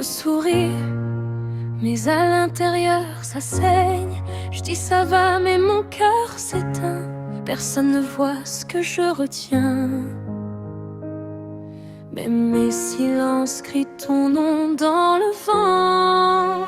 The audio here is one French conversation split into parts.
souris, mais à l'intérieur ça saigne. Je dis ça va, mais mon cœur s'éteint. Personne ne voit ce que je retiens. Même mes silences crient ton nom dans le vent.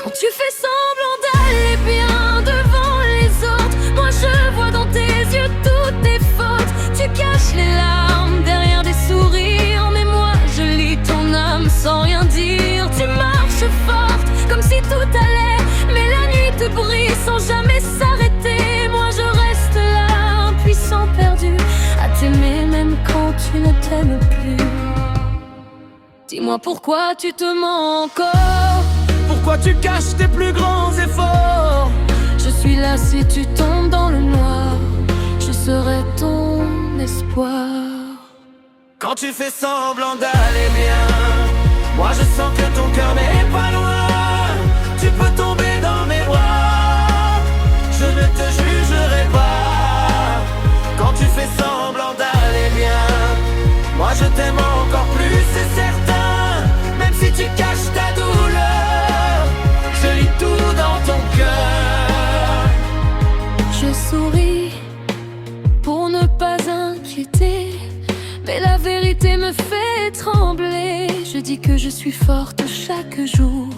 Quand tu fais semblant d'aller bien devant les autres, moi je vois dans tes yeux toutes tes fautes. Tu caches les larmes derrière des sourires, mais moi je lis ton âme sans rien dire. Tu marches forte comme si tout allait, mais la nuit te brille sans jamais s'arrêter. Moi je reste là, impuissant, perdu, à t'aimer même quand tu ne t'aimes plus. Dis-moi pourquoi tu te mens encore. Pourquoi tu caches tes plus grands efforts? Je suis là si tu tombes dans le noir. Je serai ton espoir. Quand tu fais semblant d'aller bien, moi je sens que ton cœur n'est pas loin. Tu peux tomber dans mes bras, je ne te jugerai pas. Quand tu fais semblant d'aller bien, moi je t'aime encore plus, c'est certain. Même si tu caches ta douleur, je lis tout dans ton cœur. Je souris pour ne pas inquiéter, mais la vérité me fait trembler. Je dis que je suis forte chaque jour,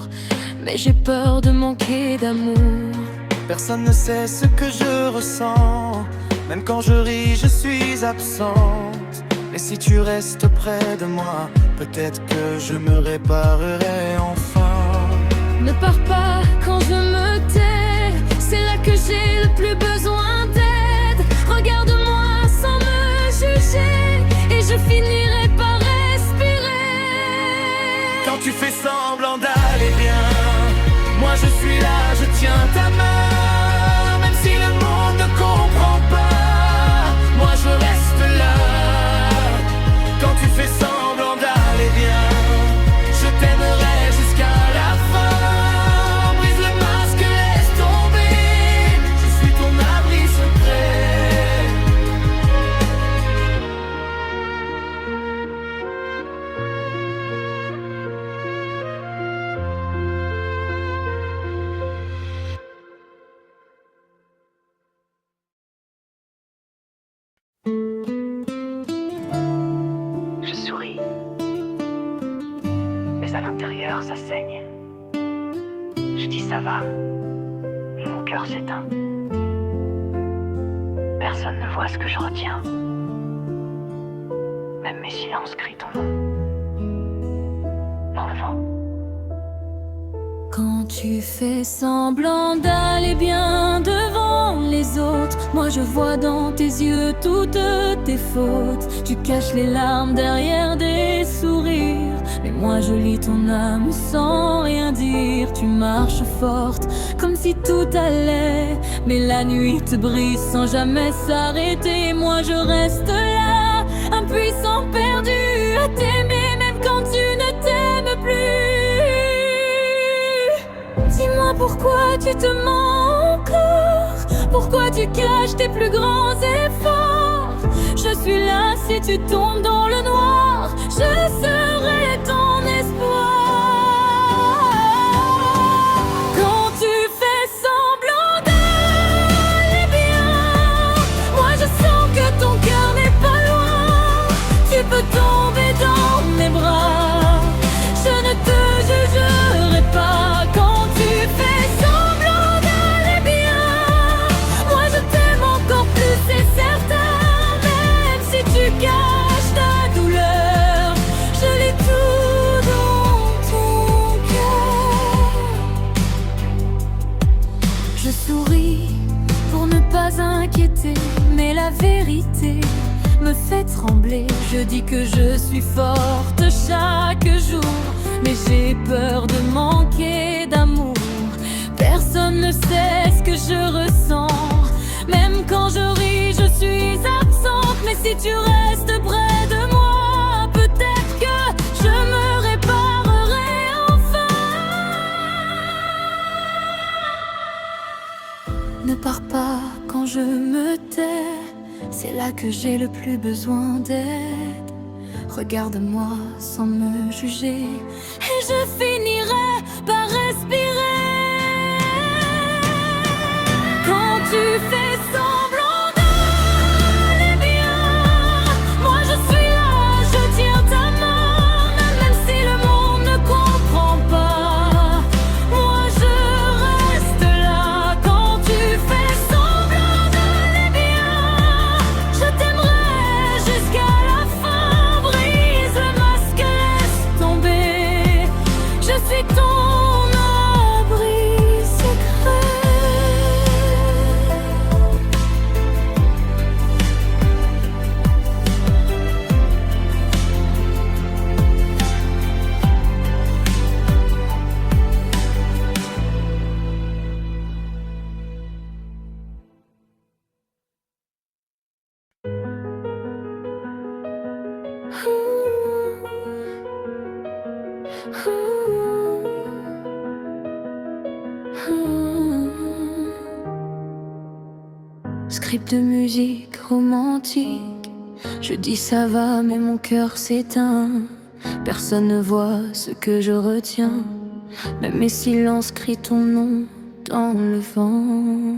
mais j'ai peur de manquer d'amour. Personne ne sait ce que je ressens. Même quand je ris, je suis absente. Mais si tu restes près de moi, peut-être que je me réparerai enfin. Ne pars pas quand je me tais, c'est là que j'ai le plus besoin d'aide. Regarde-moi sans me juger, et je finirai par respirer. Quand tu fais semblant d'aller bien, moi je suis là, je tiens ta main. Même si le monde ne comprend pas, moi je reste là. Quand tu fais semblant d'aller bien, je t'aimerai jusqu'à la fin. Brise le masque, laisse tomber, je suis ton abri secret. Je souris, mais à l'intérieur ça saigne. Je dis ça va, mais mon cœur s'éteint. Personne ne voit ce que je retiens. Même mes silences crient ton nom dans le vent. Quand tu fais semblant d'aller bien devant les autres, moi je vois dans tes yeux toutes tes fautes. Tu caches les larmes derrière des sourires, mais moi je lis ton âme sans rien dire. Tu marches forte comme si tout allait, mais la nuit te brise sans jamais s'arrêter. Moi je reste là, impuissant, perdu, à t'aimer même quand tu ne t'aimes plus. Dis-moi pourquoi tu te mens encore. Pourquoi tu caches tes plus grands efforts? Je suis là si tu tombes dans le noir. Je serai ton espoir. Quand tu fais semblant d'aller bien, moi je sens que ton cœur n'est pas loin. Tu peux tomber dans mes bras, je ne te jugerai pas. Quand tu fais semblant d'aller bien, moi je t'aime encore plus, c'est certain. Même si tu caches ta douleur, je lis tout dans ton cœur. Je souris pour ne pas inquiéter, mais la vérité me fait trembler. Je dis que je suis forte chaque jour, mais j'ai peur de manquer d'amour. Personne ne sait ce que je ressens. Même quand je ris, je suis absente. Mais si tu restes près de moi, peut-être que je me réparerai enfin. Ne pars pas quand je me tais, c'est là que j'ai le plus besoin d'aide. Regarde-moi sans me juger et je finirai par respirer. Quand tu fais semblant d'aller bien, moi je suis là, je tiens ta main. Même si le monde ne comprend pas, moi je reste là. Quand tu fais semblant d'aller bien, je t'aimerai jusqu'à la fin. Brise le masque, laisse tomber, je suis ton abri secret. Script de musique romantique, je dis ça va mais mon cœur s'éteint. Personne ne voit ce que je retiens, même mes silences crient ton nom dans le vent.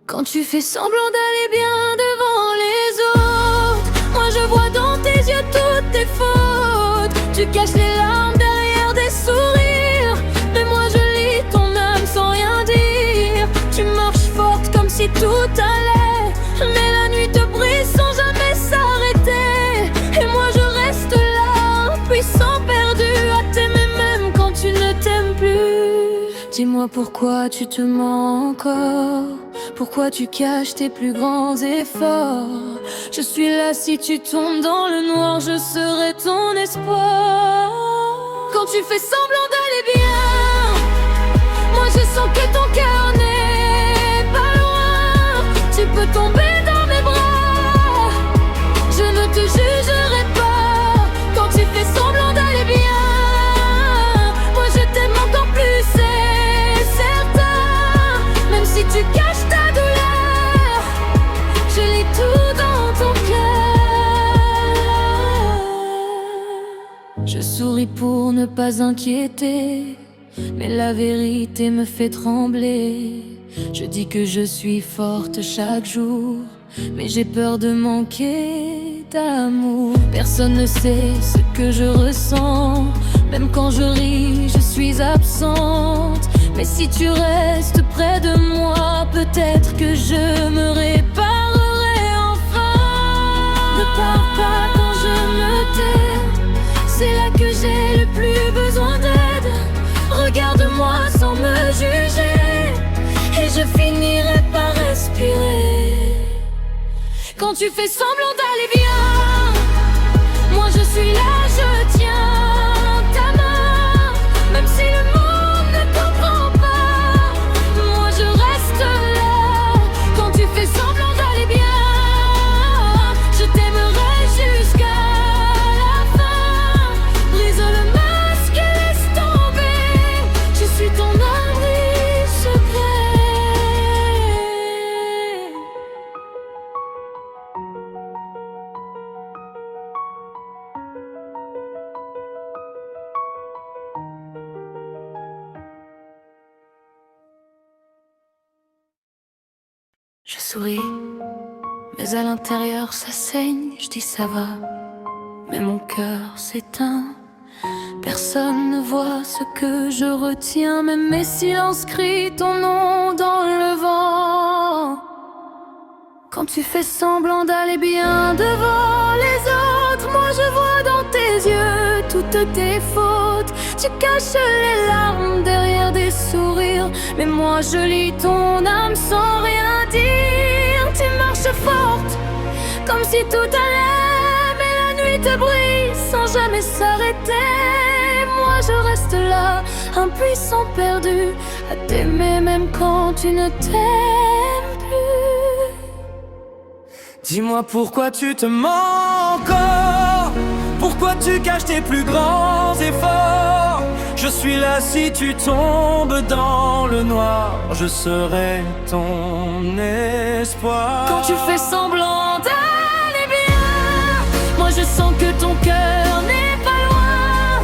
Quand tu fais semblant d'aller bien devant les autres, moi je vois dans tes yeux toutes tes fautes. Tu caches les larmes derrière des sourires, mais moi je lis ton âme sans rien dire. Tu marches forte comme si tout allait, mais la nuit te brise sans jamais s'arrêter. Et moi je reste là, puissant perdu, à t'aimer même quand tu ne t'aimes plus. Dis-moi pourquoi tu te mens encore, pourquoi tu caches tes plus grands efforts. Je suis là si tu tombes dans le noir, je serai ton espoir. Quand tu fais semblant d'aller bien, moi je sens que ton cœur n'est pas loin. Tu peux tomber dans mes bras, je ne te jugerai pas. Quand tu fais semblant d'aller bien, moi je t'aime encore plus, c'est certain. Même si tu caches ta douleur, je lis tout dans ton cœur. Je souris pour ne pas inquiéter, mais la vérité me fait trembler. Je dis que je suis forte chaque jour, mais j'ai peur de manquer d'amour. Personne ne sait ce que je ressens, même quand je ris, je suis absente. Mais si tu restes près de moi, peut-être que je me réparerai enfin. Ne pars pas quand je me tais, c'est là que j'ai le plus besoin d'aide. Regarde-moi sans me juger, et je finirai par respirer. Quand tu fais semblant d'aller bien, moi je suis là, je tiens ta main. Même si le monde ne comprend pas, moi je reste là. Quand tu fais semblant d'aller bien, je t'aimerai jusqu'à la fin. Brise le masque et laisse tomber, je suis ton abri secret. Je souris, mais à l'intérieur ça saigne. Je dis ça va, mais mon cœur s'éteint. Personne ne voit ce que je retiens, même mes silences crient ton nom dans le vent. Quand tu fais semblant d'aller bien devant les autres, moi je vois dans tes yeux toutes tes fautes. Tu caches les larmes derrière des sourires, mais moi je lis ton âme sans rien dire. Tu marches forte comme si tout allait, mais la nuit te brise sans jamais s'arrêter. Moi je reste là, impuissant perdu, à t'aimer même quand tu ne t'aimes plus. Dis-moi pourquoi tu te mens encore, pourquoi tu caches tes plus grands efforts. Je suis là si tu tombes dans le noir, je serai ton espoir. Quand tu fais semblant d'aller bien, moi je je sens que ton cœur n'est pas loin.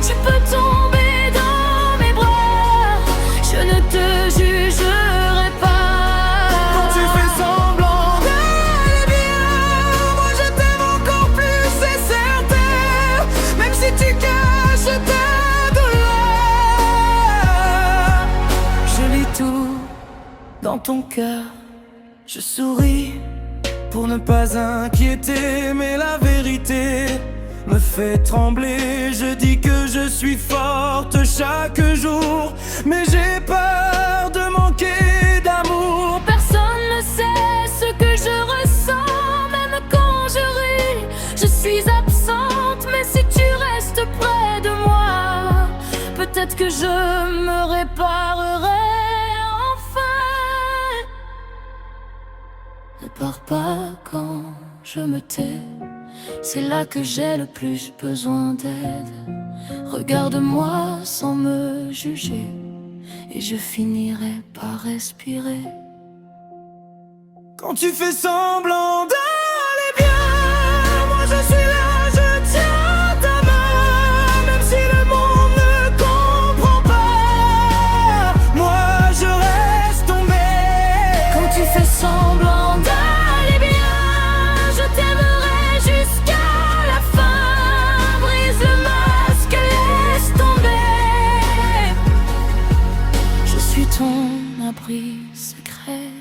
Tu peux tomber dans mes bras, je ne te jugerai pas. Quand tu fais semblant d'aller bien, moi je t'aime encore plus, c'est certain. Même si tu caches ta douleur, je lis tout dans ton cœur. Je souris pour ne pas inquiéter, mais la vérité me fait trembler. Je dis que je suis forte chaque jour, mais j'ai peur de manquer d'amour. Personne ne sait ce que je ressens, même quand je ris. Je suis absente, mais si tu restes près de moi, peut-être que je me réparerai enfin. Ne pars pas quand je me tais, c'est là que j'ai le plus besoin d'aide. Regarde-moi sans me juger, et je finirai par respirer. Quand tu fais semblant d'aller bien, moi je suis là, je tiens ta main. Même si le monde ne comprend pas, moi je reste tombé. Quand tu fais semblant d'aller bien, je t'aimerai jusqu'à la fin. Brise le masque, laisse tomber. Je suis ton abri secret.